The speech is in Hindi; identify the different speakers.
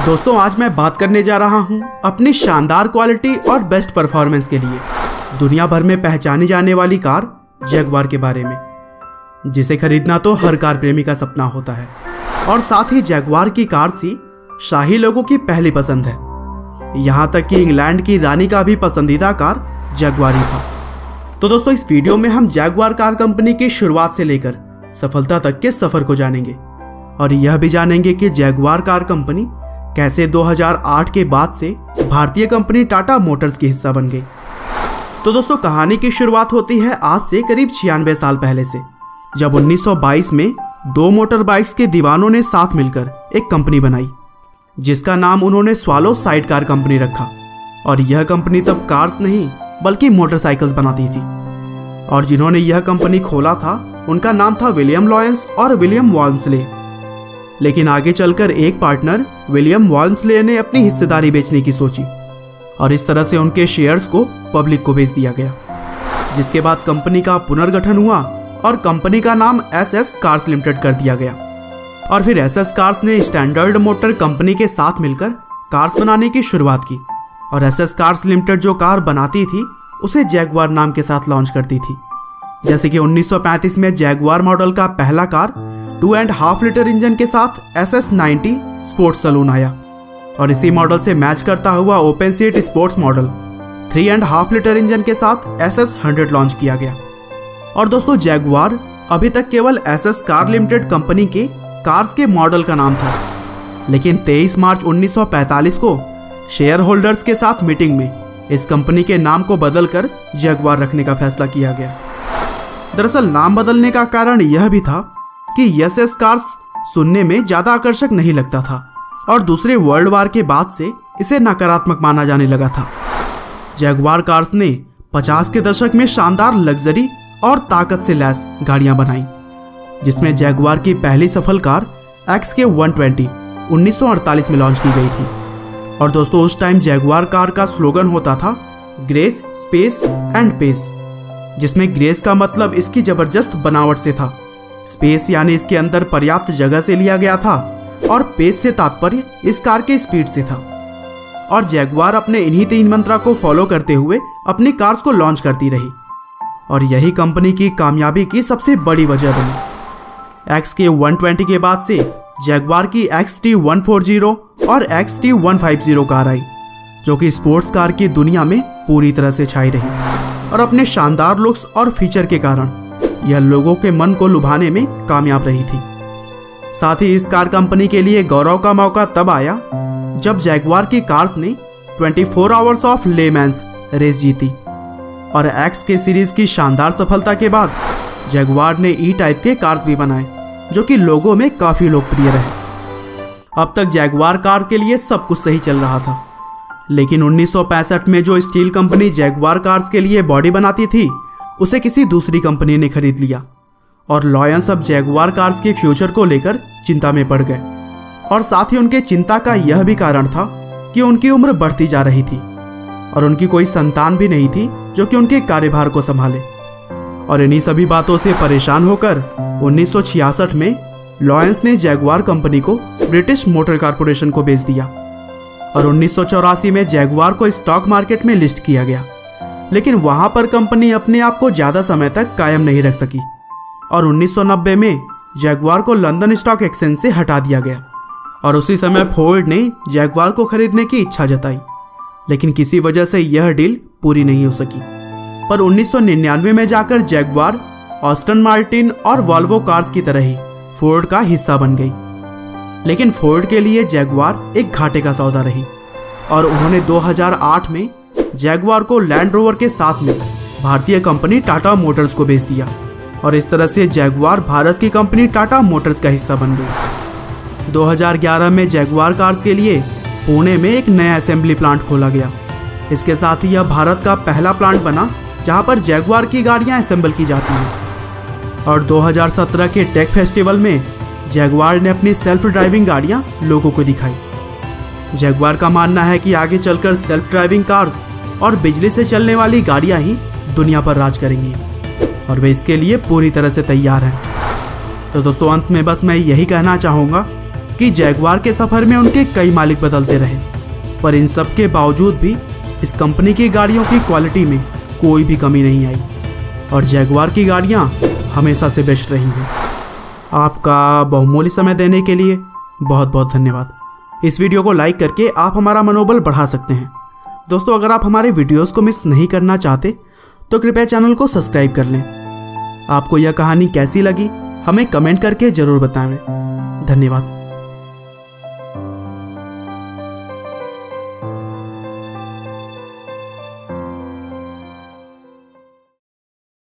Speaker 1: दोस्तों आज मैं बात करने जा रहा हूं अपनी शानदार क्वालिटी और बेस्ट परफॉर्मेंस के लिए दुनिया भर में पहचानी जाने वाली कार जैगवार के बारे में, जिसे खरीदना तो हर कार प्रेमी का सपना होता है। और साथ ही जैगवार की कार्स ही शाही लोगों की पहली पसंद है। यहां तक कि इंग्लैंड की रानी का भी पसंदीदा कार जैगवार ही था। तो दोस्तों इस वीडियो में हम जैगवार कार कंपनी की शुरुआत से लेकर सफलता तक के सफर को जानेंगे और यह भी जानेंगे कि जैगवार कार कंपनी कैसे 2008 के बाद से भारतीय कंपनी टाटा मोटर्स की हिस्सा बन गई। तो दोस्तों कहानी की शुरुआत होती है आज से करीब 96 साल पहले से, जब 1922 में दो मोटर बाइक्स के दीवानों ने साथ मिलकर एक कंपनी बनाई जिसका नाम उन्होंने स्वालो साइड कार कंपनी रखा। और यह कंपनी तब कार्स नहीं बल्कि मोटरसाइकिल्स बनाती थी। और जिन्होंने यह कंपनी खोला था उनका नाम था विलियम लॉयंस और विलियम वॉल्मस्ले। लेकिन आगे चलकर एक पार्टनर विलियम वॉल्मस्ले ने अपनी हिस्सेदारी बेचने की सोची और इस तरह से उनके शेयर्स को पब्लिक को बेच दिया गया, जिसके बाद कंपनी का पुनर्गठन हुआ और कंपनी का नाम एसएस कार्स लिमिटेड कर दिया गया। और फिर एसएस कार्स ने स्टैंडर्ड मोटर कंपनी के साथ मिलकर कार्स बनाने की शुरुआत की और एसएस कार्स लिमिटेड जो कार बनाती थी उसे जैगवार नाम के साथ लॉन्च करती थी। जैसे कि 1935 में जैगवार मॉडल का पहला कार 2.5 लीटर इंजन के साथ SS90 स्पोर्ट्स सलून आया और इसी मॉडल से मैच करता हुआ open seat sports model 3.5 litre engine के साथ SS100 लॉन्च किया गया। और दोस्तों जैगवार अभी तक केवल एसएस कार लिमिटेड कंपनी के कार्स के मॉडल का नाम था, लेकिन 23 मार्च 1945 को शेयर होल्डर्स के साथ मीटिंग में इस कंपनी के नाम को बदलकर जैगवार रखने का फैसला किया गया। दरअसल नाम बदलने का कारण यह भी था कि एसएस कार्स सुनने में ज्यादा आकर्षक नहीं लगता था और दूसरे वर्ल्ड वार के बाद से इसे नकारात्मक माना जाने लगा था। जैगवार कार्स ने 50 के दशक में शानदार लग्जरी और ताकत से लैस गाड़ियां बनाई, जिसमें जैगवार की पहली सफल कार XK120 1948 में लॉन्च की गई थी। और दोस्तों उस टाइम जैगवार कार का स्लोगन होता था ग्रेस, स्पेस एंड पेस, जिसमें ग्रेस का मतलब इसकी जबरदस्त बनावट से था, स्पेस यानी इसके अंदर पर्याप्त जगह से लिया गया था और पेस से तात्पर्य इस कार के स्पीड से था। और जैगवार अपने इन्हीं 3 मंत्रा को फॉलो करते हुए अपनी कार्स को लॉन्च करती रही और यही कंपनी की कामयाबी की सबसे बड़ी वजह बनी। XK120 के बाद से जैगवार की XT140 और XT150 कार आई, जो कि स्पोर्ट्स कार की दुनिया में पूरी तरह से छाई रही और अपने शानदार लुक्स और फीचर के कारण यह लोगों के मन को लुभाने में कामयाब रही थी। साथ ही इस कार कंपनी के लिए गौरव का मौका तब आया जब जैगवार की कार्स ने 24 आवर्स ऑफ ले मैंस रेस जीती। और एक्स के सीरीज की शानदार सफलता के बाद जैगवार ने ई टाइप के कार्स भी बनाए, जो कि लोगों में काफी लोकप्रिय रहे। अब तक जैगवार कार के लिए सब कुछ सही चल रहा था, लेकिन 1965 में जो स्टील कंपनी जैगवार कार्स के लिए बॉडी बनाती थी उसे किसी दूसरी कंपनी ने खरीद लिया और लॉयंस अब जैगवार कार्स के फ्यूचर को लेकर चिंता में पड़ गए। और साथ ही उनके चिंता का यह भी कारण था कि उनकी उम्र बढ़ती जा रही थी और उनकी कोई संतान भी नहीं थी जो कि उनके कार्यभार को संभाले। और इन्हीं सभी बातों से परेशान होकर 1966 में लॉयंस ने जैगवार कंपनी को ब्रिटिश मोटर कारपोरेशन को बेच दिया और 1984 में जैगवार को स्टॉक मार्केट में लिस्ट किया गया। लेकिन वहां पर कंपनी अपने आप को ज्यादा समय तक कायम नहीं रख सकी और 1990 में जैगवार को लंदन स्टॉक एक्सचेंज से हटा दिया गया। और उसी समय फोर्ड ने जैगवार को खरीदने की इच्छा जताई, लेकिन किसी वजह से यह डील पूरी नहीं हो सकी। पर 1999 में जाकर जैगवार ऑस्टन मार्टिन और वॉल्वो कार्स की तरह ही फोर्ड का हिस्सा बन गई। लेकिन फोर्ड के लिए जैगवार एक घाटे का सौदा रही और उन्होंने 2008 में जैगवार को लैंड रोवर के साथ में भारतीय कंपनी टाटा मोटर्स को बेच दिया और इस तरह से जैगवार भारत की कंपनी टाटा मोटर्स का हिस्सा बन गई। 2011 में जैगवार कार्स के लिए पुणे में एक नया असेंबली प्लांट खोला गया। इसके साथ ही यह भारत का पहला प्लांट बना जहां पर जैगवार की गाड़ियां असेंबल की जाती हैं। और 2017 के टेक फेस्टिवल में जैगवार ने अपनी सेल्फ ड्राइविंग गाड़ियां लोगों को दिखाई। जैगवार का मानना है कि आगे चलकर सेल्फ ड्राइविंग कार्स और बिजली से चलने वाली गाड़ियां ही दुनिया पर राज करेंगी और वे इसके लिए पूरी तरह से तैयार हैं। तो दोस्तों अंत में बस मैं यही कहना चाहूँगा कि जैगवार के सफ़र में उनके कई मालिक बदलते रहे, पर इन सब के बावजूद भी इस कंपनी की गाड़ियों की क्वालिटी में कोई भी कमी नहीं आई और जैगवार की गाड़ियाँ हमेशा से बेस्ट रही हैं। आपका बहुमूल्य समय देने के लिए बहुत बहुत धन्यवाद। इस वीडियो को लाइक करके आप हमारा मनोबल बढ़ा सकते हैं। दोस्तों, अगर आप हमारे वीडियोस को मिस नहीं करना चाहते तो कृपया चैनल को सब्सक्राइब कर लें। आपको यह कहानी कैसी लगी हमें कमेंट करके ज़रूर बताएं। धन्यवाद।